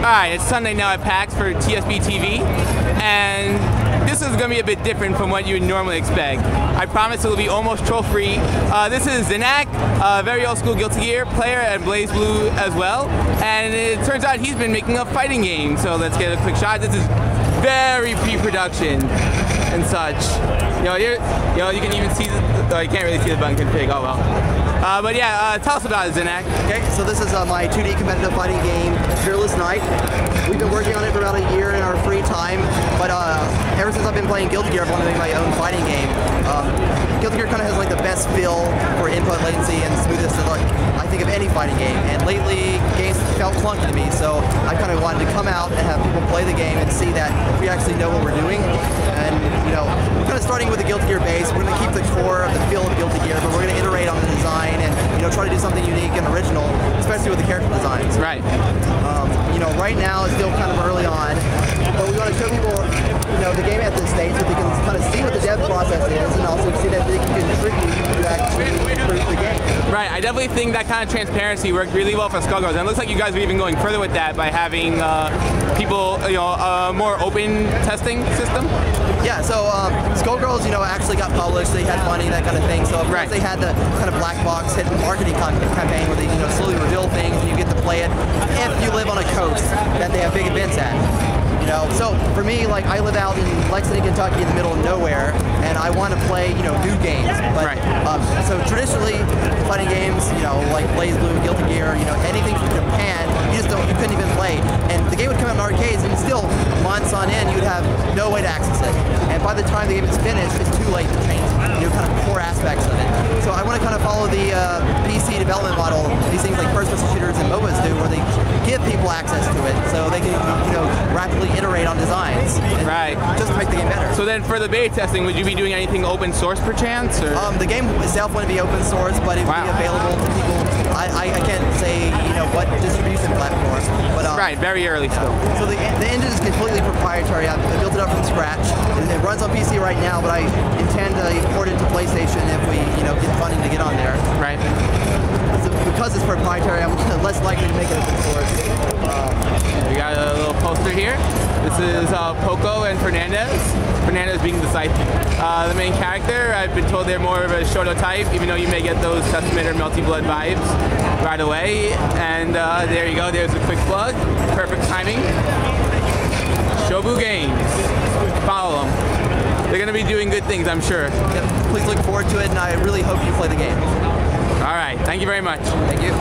Alright, it's Sunday now at PAX for TSB TV, and this is going to be a bit different from what you would normally expect. I promise it will be almost troll-free. This is Zinac, a very old-school Guilty Gear player and Blaze Blue as well, and it turns out he's been making a fighting game, so let's get a quick shot. This is very pre-production and such. You can even see, you can't really see the button config, oh well. But yeah, tell us about it, Zinac. Okay, so this is my 2D competitive fighting game, Fearless Knight. We've been working on it for about a year in our free time, but ever since I've been playing Guilty Gear, I've wanted to make my own fighting game. Guilty Gear kind of has like the best feel for input latency and smoothness of I think of any fighting game, and lately games felt clunky to me, so I kind of wanted to come out and have people play the game and see that we actually know what we're doing. And we're kind of starting with the Guilty Gear base. We're going to keep the core of the feel of Guilty Gear, but we're going to iterate on the design and try to do something unique and original, especially with the character designs. Right. Right now it's still kind of early on, but we want to show people the game at this stage so they can kind of see what the dev process is and also see that they can contribute to actually improve the game. Right, I definitely think that kind of transparency worked really well for Skullgirls, and it looks like you guys are even going further with that by having people, a more open testing system. Yeah, so Skullgirls, actually got published. They had money, that kind of thing. So of course they had the kind of black box hidden marketing campaign where they slowly reveal things and you get to play it if you live on a coast that they have big events at. So for me, I live out in Lexington, Kentucky, in the middle of nowhere, and I want to play, new games. But so traditionally, fighting games, like Blaze Blue, Guilty Gear, anything from Japan, you couldn't even play. And the game would come out in arcades, and still months on end, you'd have no way to access it. And by the time the game is finished, it's too late to change kind of core aspects of it. So I want to kind of follow the PC development model, these things like first-person shooters and MOBAs do, where they give people access to it, so they can, rapidly iterate on designs. And just make the game better. So then for the beta testing, would you be doing anything open source perchance? Or? The game itself wouldn't be open source, but it would be available to people. I can't say, what distribution platform, but very early still. So the engine is completely proprietary. I built it up from scratch. It runs on PC right now, but I intend to port it to PlayStation if we, get funding to get on there. Right. So because it's proprietary, I'm less likely to make it open source. We got a little poster here. This is Poco and Fernandez. Fernandez being the main character. I've been told they're more of a Shoto type, even though you may get those Testament or Melty Blood vibes right away. And there you go, there's a quick plug. Perfect timing. Shobu Games. Follow them. They're going to be doing good things, I'm sure. Yep. Please look forward to it, and I really hope you play the game. All right, thank you very much. Thank you.